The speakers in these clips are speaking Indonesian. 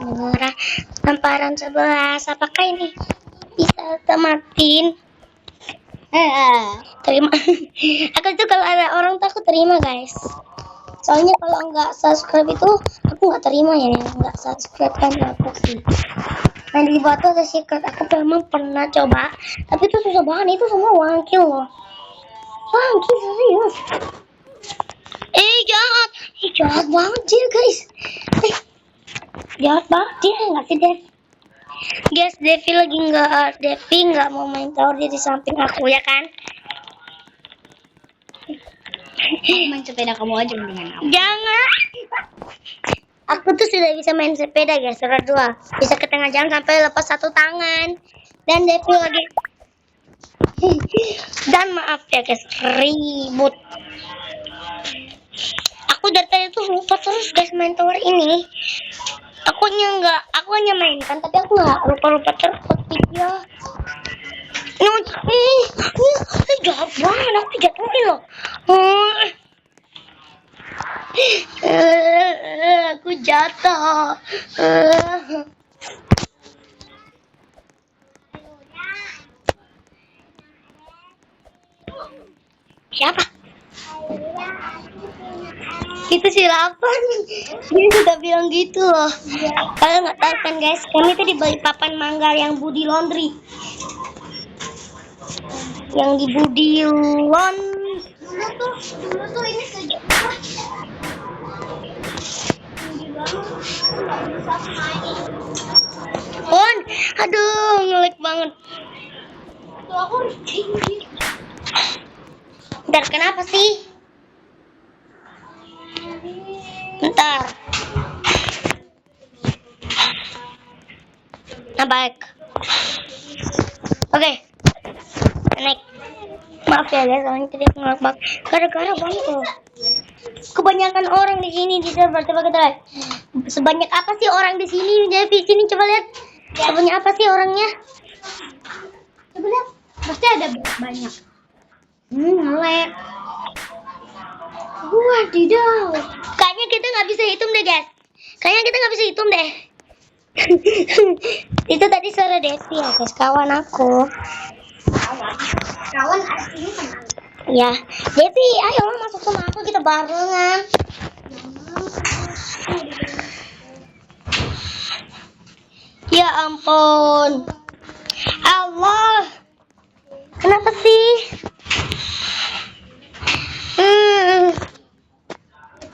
Mengarah hamparan 11. Apakah ini bisa tematin? Terima. Aku tuh kalau ada orang tuh aku terima, guys. Soalnya kalau nggak subscribe itu aku nggak terima ya, nggak subscribe kan aku sih. Nah di bawah tuh ada secret. Aku memang pernah coba, tapi itu susah banget. Itu semua wangkil loh. Wangkil serius. Jahat. Jahat banget dia, guys. Jahat banget dia, nggak sih Dev? Guys, Devi nggak mau main tower, dia di samping aku ya kan? Aku main sepeda kamu aja mendingan aku. Jangan. Aku tuh sudah bisa main sepeda guys, roda 2. Bisa ke tengah jalan sampai lepas satu tangan. Dan Devi lagi. Dan maaf ya guys, ribut. Aku dari tadi tuh lupa terus guys main tower ini. Aku hanya mainkan, tapi aku nggak lupa terus video. Jahat banget, aku jatuhin loh. Aku jatuh. Siapa? Itu si Rapan. Dia suka bilang gitu loh. Kalian nggak tahu kan guys, kami tuh di Balikpapan Manggar yang Budi Laundry. Yang di Budi Dulu tuh ini sejuk. Aduh, ngelik banget. Tuh aku tinggi. Bentar, kenapa sih? Bentar. Nah, baik. Oke. Naik. Maaf ya guys, soalnya tadi aku ngelak banget. Gara-gara banyak loh. Kebanyakan orang di sini di server. Coba kita lihat. Sebanyak apa sih orang di sini? Devi, sini coba lihat. Sebanyak apa sih orangnya? Coba lihat. Pasti ada banyak. Ngelek. Wadidaw. Kayaknya kita nggak bisa hitung deh guys. Itu tadi suara Devi ya guys, kawan aku. Kawan aslinya kan. Ya, Devi, ayo masuk sama aku, kita barengan. Ya ampun. Allah. Kenapa sih?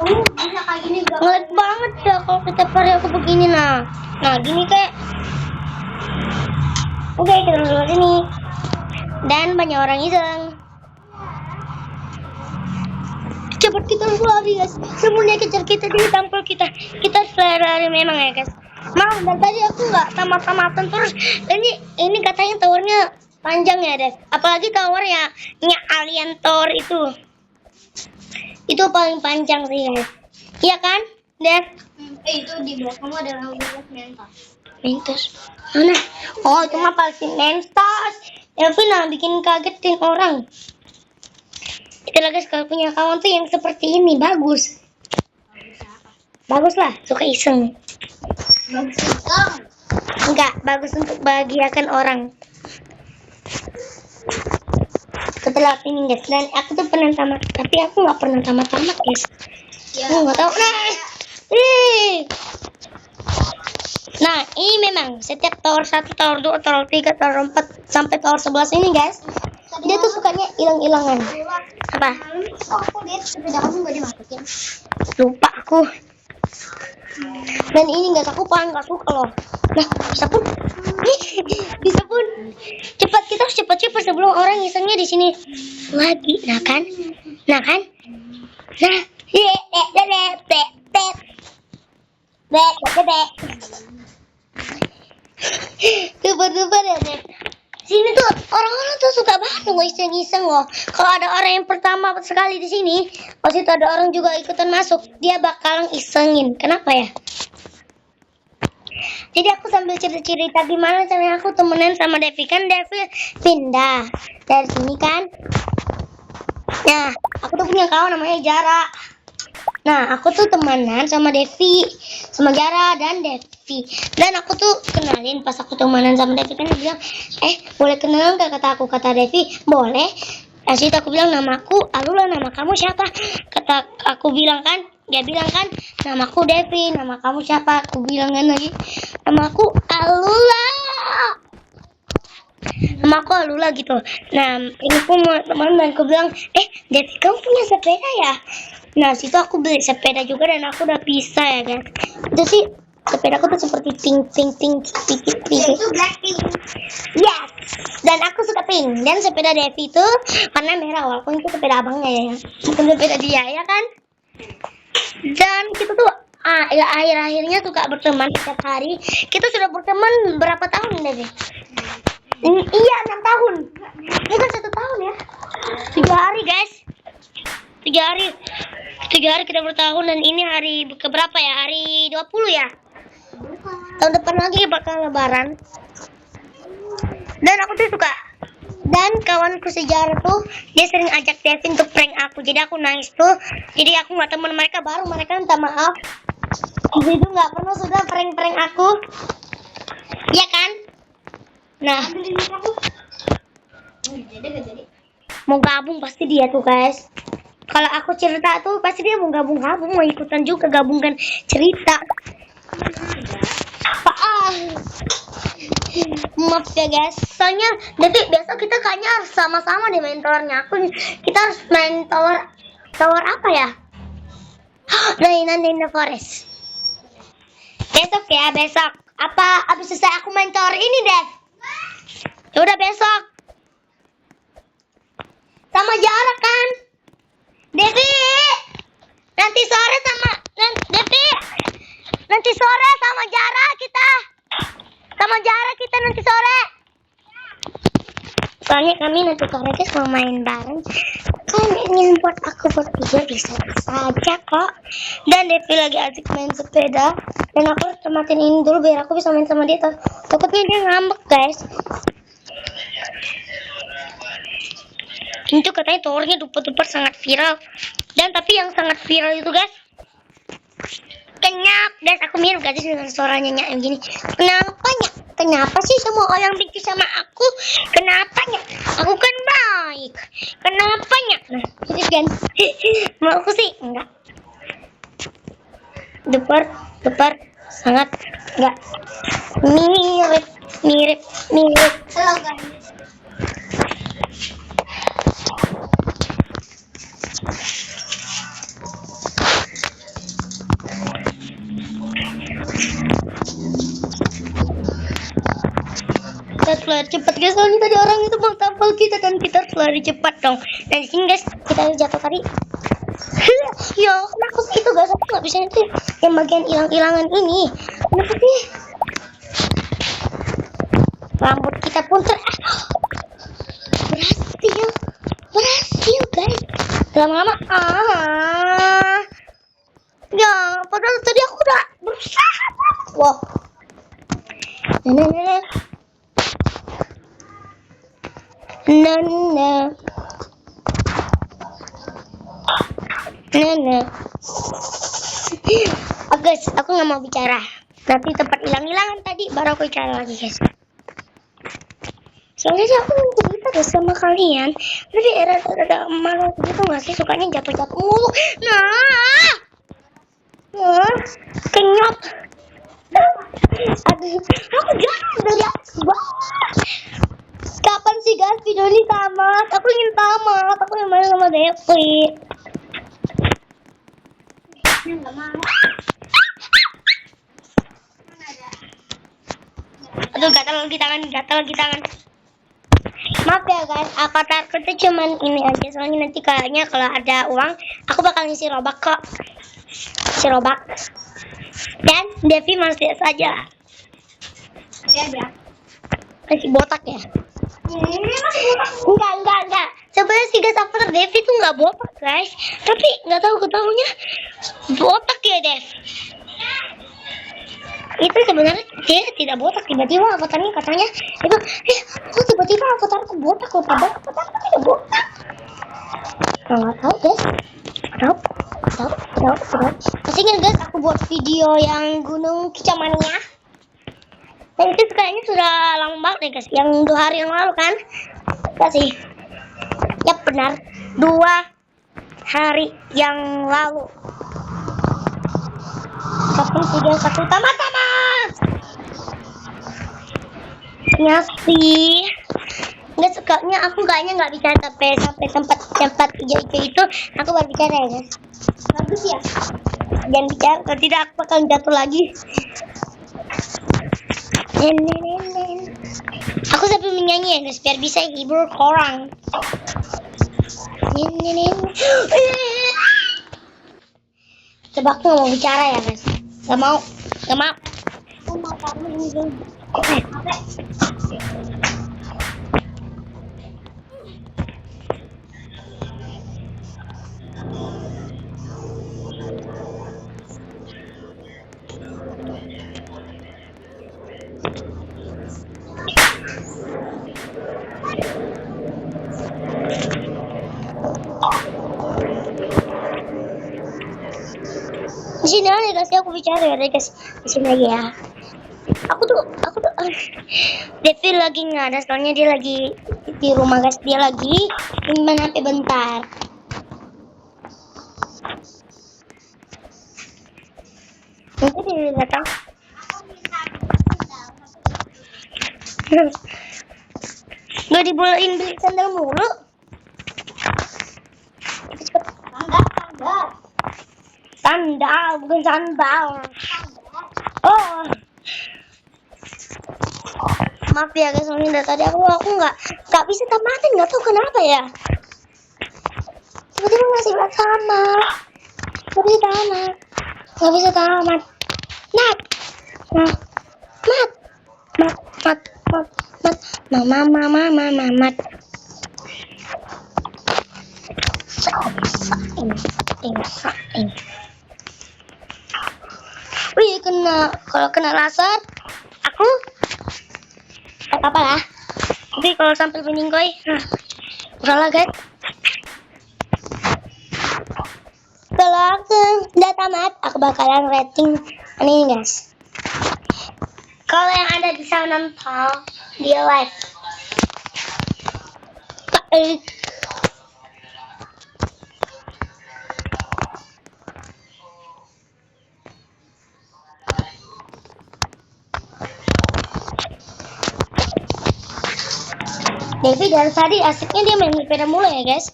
Kamu bisa kayak gini gak? Ngelag banget ya kalau setiap hari aku begini nah. Nah, gini kayak. Oke, kita masuk sini. Dan banyak orang iseng. Cepat kita lari guys. Sebelumnya kejar kita di tampil kita. Kita lari memang ya guys. Maaf, dan tadi aku nggak tamat-tamatan terus. Ini katanya towernya panjang ya Dev. Apalagi towernya Alien Tower itu. Itu paling panjang sih guys. Iya kan, Dev? Itu di belakangmu adalah Windows Mentos. Mana? Oh, itu mah pasti Mentos. Elvin bikin kagetin orang. Itulah guys, kalau punya kawan tuh yang seperti ini bagus. Bagus lah, suka iseng. Bagus sekali. Enggak, bagus untuk bahagiakan orang. Setelah ini guys, dan aku tuh pernah tamat, tapi aku nggak pernah tamat guys. Ya. Aku nggak tahu. Nah, ini memang setiap tower 1, tower 2, tower 3, tower 4 sampai tower 11 ini guys, dia tuh sukanya hilang-hilangan. Apa? Aku lihat sepeda kamu gak dimasukin. Lupa aku. Dan ini guys, aku paling gak suka loh. Nah, bisa pun. Bisa pun. Cepat, kita harus cepat-cepat sebelum orang isengnya di sini lagi. Nah kan? Nah. Super ya deh. Sini tuh orang-orang tuh suka banget loh iseng-iseng loh. Kalau ada orang yang pertama sekali di sini, pasti ada orang juga ikutan masuk, dia bakalan isengin. Kenapa ya? Jadi aku sambil cerita gimana caranya aku temenan sama Devi, kan Devi pindah dari sini kan. Nah, aku tuh punya kawan namanya Jara. Nah, aku tuh temenan sama Devi, sama Jara dan Devi. Dan aku tuh kenalin pas aku temenan sama Devi kan dia bilang, boleh kenalan gak kata aku, kata Devi, boleh. Terus aku bilang namaku Alula, nama kamu siapa? Kata aku bilang kan, dia bilang kan, namaku Devi, nama kamu siapa? Aku bilang kan lagi, namaku Alula. Nama aku Alula gitu. Nah, ini aku mau teman dan aku bilang, Devi kamu punya sepeda ya? Nah, situ aku beli sepeda juga dan aku udah pisah ya guys. Itu sih sepeda aku tuh seperti pink. Itu Blackpink. Yes. Dan aku suka pink. Dan sepeda Devi itu warna merah walaupun itu sepeda abangnya ya. Bukan sepeda dia ya kan. Dan kita tuh akhir-akhirnya suka berteman setiap hari. Kita sudah berteman berapa tahun Devi? Iya 6 tahun. Ini kan 1 tahun ya. 3 hari guys. 3 hari kita bertahun dan ini hari keberapa ya? Hari 20 ya? Tahun depan lagi bakal lebaran. Dan aku tuh suka. Dan kawanku sejarah tuh dia sering ajak Devin untuk prank aku. Jadi aku nangis tuh. Jadi aku gak temen mereka, baru mereka minta maaf. Jadi itu gak pernah sudah prank aku. Iya kan? Nah, mau gabung pasti dia tuh guys. Kalau aku cerita tuh pasti dia mau gabung, mau ikutan juga gabungkan cerita. Maaf ya guys, soalnya Devi besok kita kayaknya harus sama-sama deh main towernya. Kita harus main tower apa ya? Mainan in the forest. Besok ya, besok. Apa abis selesai aku main tower ini Dev? Ya udah besok. Sama Jara kan? Devi, nanti sore sama Devi. Nanti sore sama Jara kita. Sama Jara kita nanti sore. Soalnya kami nanti sore guys mau main bareng. Kalian ingin buat aku bertiga bisa saja kok. Dan Devi lagi asik main sepeda. Dan aku harus tematin ini dulu biar aku bisa main sama dia. Takutnya dia ngambek guys. Itu katanya towernya duper sangat viral. Dan tapi yang sangat viral itu guys, kenapa guys, aku mirip gak sih dengan suaranya Nyak yang gini? Kenapa sih semua orang benci sama aku? Kenapanya? Aku kan baik. Kenapanya? Nah, itu kan. Mau aku sih enggak. Duper sangat enggak. Mirip. Halo guys. Kita lari cepat guys, soalnya tadi orang itu bang tampal kita dan kita harus lari cepat dong. Dan di sini guys kita jatuh tadi. Ya kenapa sih itu guys, aku nggak bisa itu yang bagian hilang-hilangan ini. Kenapa sih? Rambut kita pun berhasil guys. Lama-lama ya padahal tadi aku udah berusaha. Wow. Nana. Guys, aku nggak mau bicara. Nanti tempat hilang-hilangan tadi baru aku bicara lagi guys. Soalnya sih aku mau cerita deh sama kalian. Tapi rada malah gitu nggak sih, sukanya jatuh-jatuh mulu. Kenyot. Aduh, aku jangan dari bawah. Kapan sih guys video ini tamat? Aku ingin tamat. Aku ingin main sama Devi. Nggak mau. Aduh, gatal lagi tangan. Maaf ya guys, aku takutnya cuman ini aja. Soalnya nanti kayaknya kalau ada uang, aku bakal ngisi robak kok. Dan Devi masih saja. Masih botak ya? Enggak. Sebenarnya sih guys, avatar Devi tuh nggak botak guys. Tapi nggak tahu ketahunya botak ya Dev. Itu sebenarnya dia tidak botak, tiba-tiba avatarnya katanya itu kok tiba-tiba avatarku botak, padahal avatarku tidak botak. Nggak tahu guys. Tahu. Masih ingat guys, aku buat video yang Gunung Kicamania. Dan itu kayaknya sudah lama banget ya guys. Yang 2 hari yang lalu kan? Enggak sih? Ya benar, 2 hari yang lalu. Kapten 31 tamat. Ya sih. Nggak sukanya aku kayaknya nggak bisa sampai tempat hijau-hijau itu. Aku baru bicara ya guys. Bagus ya. Jangan bicara, kalau tidak aku bakal jatuh lagi. Aku sambil menyanyi ya guys, biar bisa hibur orang. Coba aku nggak mau bicara ya guys. Gak mau. Aku mau kamu ini dulu. Di sini aja guys, aku bicara ya guys. Di sini aja ya. Aku tuh Devi lagi nggak ada, soalnya dia lagi di rumah guys. Dia lagi main HP bentar. Nanti dia datang. Nggak dibolehin beli sandal mulu. Cepet. Sandal, bukan sandal. Oh, maaf ya guys, soalnya dari tadi aku nggak bisa tamatin, nggak tahu kenapa ya. Tiba-tiba masih nggak tamat, nggak bisa tamat. Mat. Ini. Wih, kalau kena laser, aku gak apa-apa lah. Tapi kalau sampai meninggoy, udahlah guys. Kalau aku udah tamat, aku bakalan rating ini guys. Kalau yang ada di sana nonton, dia live. Devi dari tadi asiknya dia main sepeda mulu ya guys.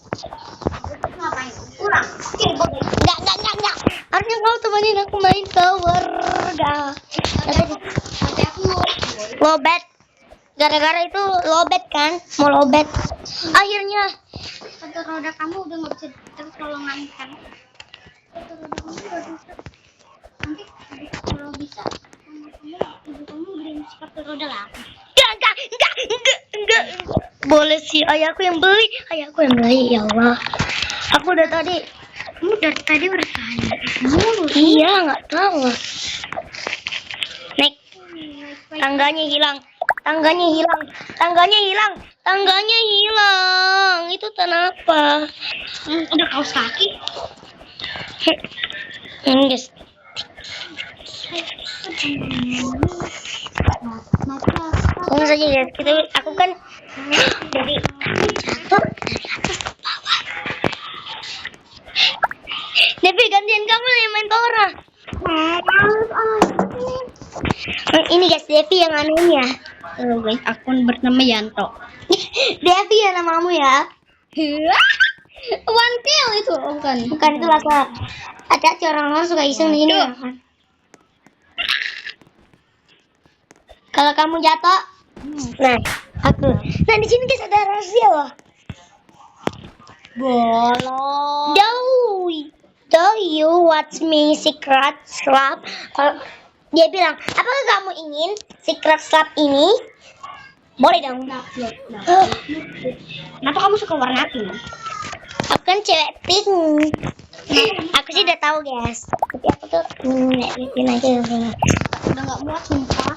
Ngapain? Kurang. Enggak. Harusnya kau temenin aku main tower. Nanti aku Lobet. Gara-gara itu lobet kan? Mau lobet. Akhirnya sepatu roda kamu udah nggak bisa tertolongan kan? Sepatu roda kamu udah bisa. Nanti kalau bisa ibu kamu beliin sepatu roda lah. Enggak. Boleh sih, ayahku yang beli. Ya Allah. Aku udah tadi. Kamu dari tadi bertanya mulu. Iya, nggak tahu. Naik. Tangganya hilang. Itu kenapa? Udah kaos kaki. Ini guys. Tunggu saja guys. Aku kan dari jatuh dari atas ke bawah. Devi, gantian kamu yang main Tora. Ini guys, Devi yang anuin ya. Guys, akun bernama Yanto. Devi ya namamu ya. One kill itu, Bukan itu laser. Hati-hati, orang-orang suka iseng di sini ya kan. Kalau kamu jatuh, nah aku. Nah di sini guys ada rahasia loh. Bolong. Do you watch me secret slap? Kalau dia bilang, apakah kamu ingin secret slap ini? Boleh dong. Kenapa kamu suka warna pink? Aku kan cewek pink. Aku sih udah tahu guys. Tapi aku tuh liatin aja. Udah nggak muat sumpah.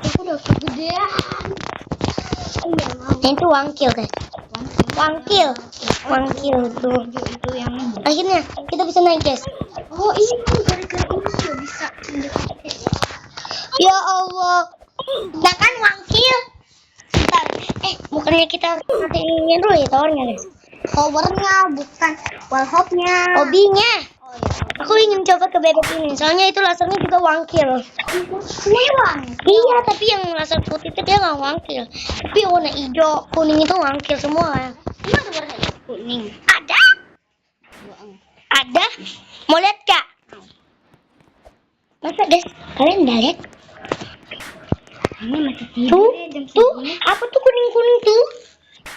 Aku udah kegedean. Yang itu wangkil guys. Wangkil tuh. Itu yang Akhirnya kita bisa naik guys. Oh ini gara-gara ini nggak bisa mendekati. Ya Allah. Nah kan wangkil. Bentar. Bukannya kita matiin dulu ya towernya guys. Towernya bukan wallhop-nya. Hobinya. Oh iya. Aku ingin coba ke bebek ini. Soalnya itu lasernya juga wangkil. Mewah. Iya, tapi yang laser putih itu dia nggak wangkil. Tapi warna hijau, kuning itu wangkil semua. Ini ada warna kuning. Ada? Ada? Mau lihat kak? Masa guys, kalian udah lihat? Ini masih tidur Tuh, ya jam tuh, segini. apa tuh kuning-kuning tuh?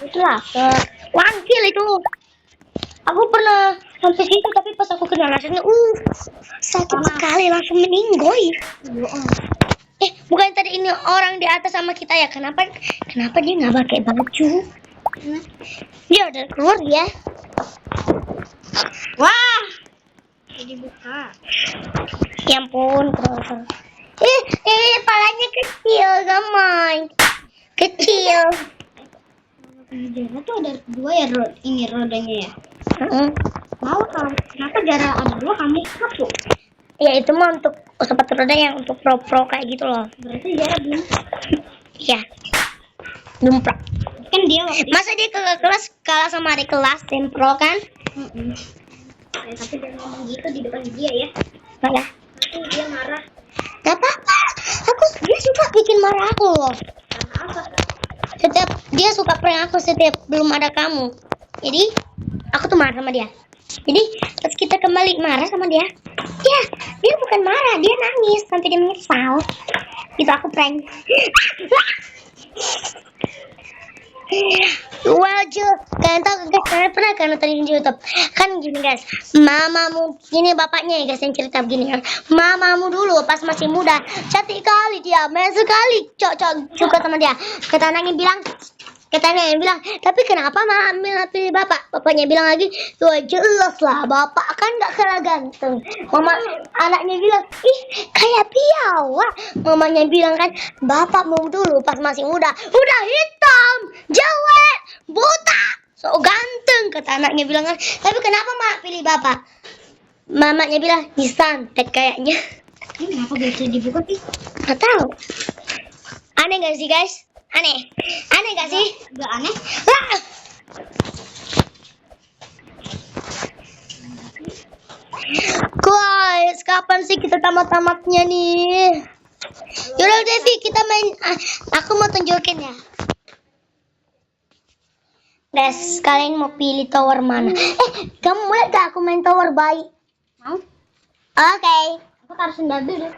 Itu laser. Wangkil itu. Aku pernah sampai situ tapi pas aku kena lasernya, sakit sekali langsung meninggoy. Bohong. Bukan tadi ini orang di atas sama kita ya? Kenapa dia nggak pakai baju? Dia udah keluar dia. Wah. Jadi buka. Ya ampun, keluar. Palanya kecil, gamai. Kecil. Jarak tuh ada dua ya ini rodanya ya. Heeh. Mau kamu kenapa jarak ada dua kamu satu? Ya itu mah untuk sepatu roda yang untuk pro kayak gitu loh. Berarti jarak gini. Iya. Dumplak. Kan dia waktu itu. Masa dia ke kelas kalah sama adik kelas tim pro kan? Tapi jangan ngomong gitu di depan dia ya. Malah. Nanti dia marah. Gak apa-apa. Dia suka bikin marah aku loh. Karena apa? Dia suka prank aku setiap belum ada kamu. Jadi aku tuh marah sama dia. Jadi pas kita kembali marah sama dia, dia bukan marah, dia nangis sampai dia menyesal. Itu aku prank. Wajah, kalian tahu guys, kalian pernah kan nonton di YouTube? Kan gini guys, mamamu, ini bapaknya ya guys yang cerita begini kan. Mamamu dulu pas masih muda, cantik kali dia, main sekali, cocok suka sama dia. Kata anaknya bilang, tapi kenapa mama pilih bapak? Bapaknya bilang lagi, tuh jelas lah, bapak kan gak kalah ganteng. Anaknya bilang, ih kayak piawak. Mamanya bilang kan, bapakmu dulu pas masih muda, udah hitam, jelek, buta, so ganteng. Kata anaknya bilang kan, tapi kenapa mak pilih bapak? Mamanya bilang, disantet kayaknya. Ini kenapa bisa dibuka sih? Gak tahu. Aneh gak sih guys? Aneh gak sih? Gak aneh. Ah! Guys, kapan sih kita tamat-tamatnya nih? Yaudah Devi, kita main. Aku mau tunjukin ya. Guys, kalian mau pilih tower mana? Kamu boleh gak aku main tower bayi? Mau? Oke. Aku taruh sendal dulu.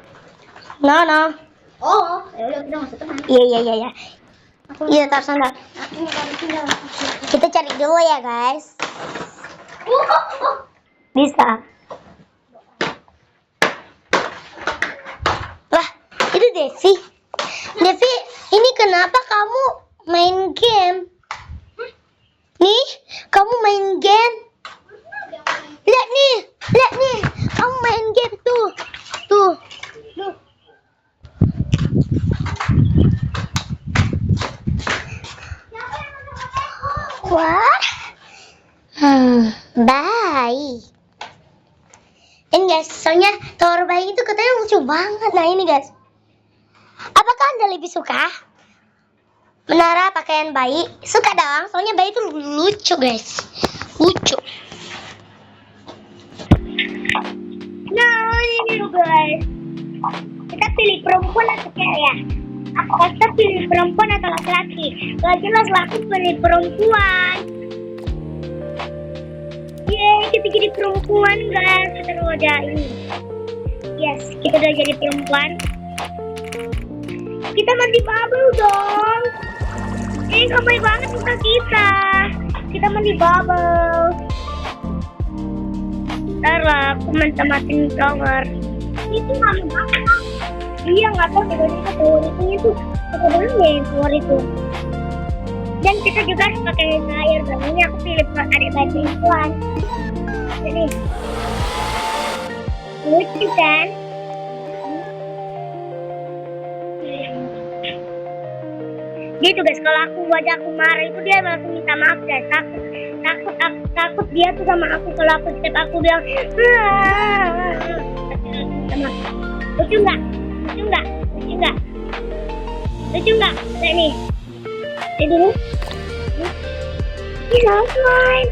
No. Oh, ya udah kita masuk teman. Iya. Iya, taruh sandal. Aku mau taruh sendal. Kita cari dulu ya guys. Bisa. Lah, itu Devi. Devi, ini kenapa kamu main game? Nih, kamu main game. Lihat nih. Kamu main game tuh. Wah. Bayi. Ini guys, soalnya tower bayi itu katanya lucu banget. Nah ini guys. Apakah Anda lebih suka menara pakaian bayi? Suka dong, soalnya bayi itu lucu guys. Lucu. Nah ini guys. Kita pilih perempuan atau cewek ya? Apakah kita pilih perempuan atau laki-laki? Gak jelas lah, aku pilih perempuan. Yeay, kita jadi perempuan guys. Kita udah ini. Yes, kita udah jadi perempuan. Kita mandi bubble dong. Gamai banget muka kita. Kita mandi bubble. Ntar lah, aku tamatin tower. Itu lama banget. Iya, nggak tahu bedanya tower itu sebenarnya tower itu. Dan kita juga harus pakai air. Dan ini aku pilih adik perempuan. Jadi lucu kan? Gitu guys, kalau aku wajah aku marah itu dia langsung minta maaf guys. Takut takut dia tuh sama aku kalau aku setiap aku bilang sama lucu nggak lucu nggak lucu nggak lucu nggak kayak nih dulu ini offline.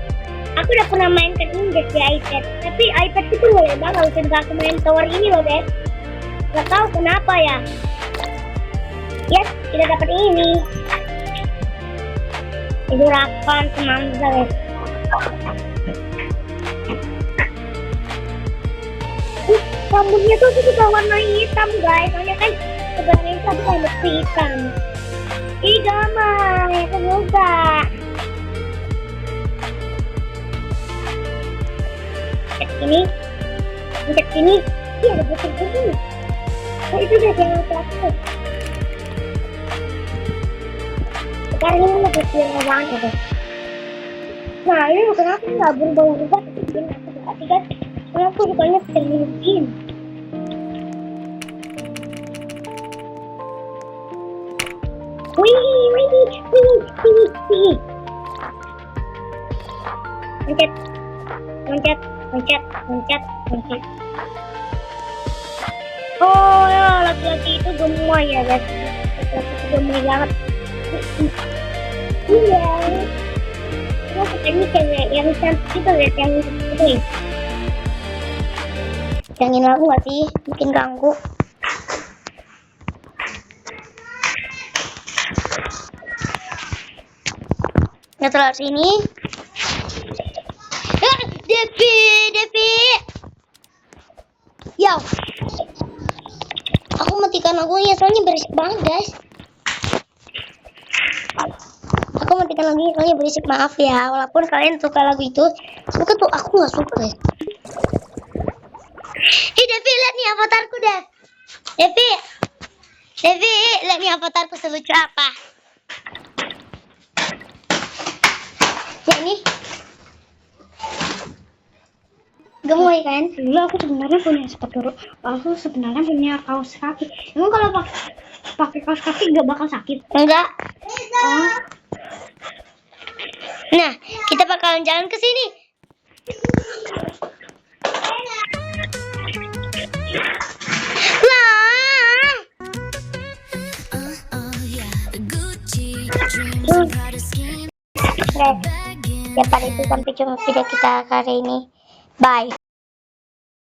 Aku udah pernah mainkan ini guys di iPad, tapi iPad itu boleh banget ketika aku main tower ini loh guys. Gak tahu kenapa ya. Yes, kita dapat ini. Itu rakan teman guys. Rambutnya tuh suka warna hitam guys, soalnya kan sebenarnya itu aku rambut hitam. Ih gampang, aku suka. Cek sini, iya ada putih ini. Oh itu udah jangan plastik. Sekarang ini mau putih warna guys. Nah ini kenapa nggak berubah-ubah bikin aku berarti kan? Soalnya aku sukanya terlihat. Wih. Loncat. Oh ya, laki-laki itu gemoy ya guys. Laki-laki itu gemoy banget. Iya. Ini katanya kayak yang cantik itu guys, yang itu ya. Jangan aku nggak sih, bikin ganggu. Ngetelah sini. Devi. Yo. Aku matikan lagunya soalnya berisik banget guys. Aku matikan lagunya soalnya berisik, maaf ya. Walaupun kalian suka lagu itu, bukan tuh aku nggak suka guys. Devi, lihat nih avatarku Dev. Devi, lihat nih avatarku selucu apa. Ya nih. Gemoy kan? Dulu aku sebenarnya punya sepatu, aku sebenarnya punya kaos kaki. Emang kalau pakai kaos kaki gak bakal sakit? Enggak. Oh. Nah, kita bakalan jalan ke sini. Guys, ya pada itu sampai jumpa video kita kali ini. Bye.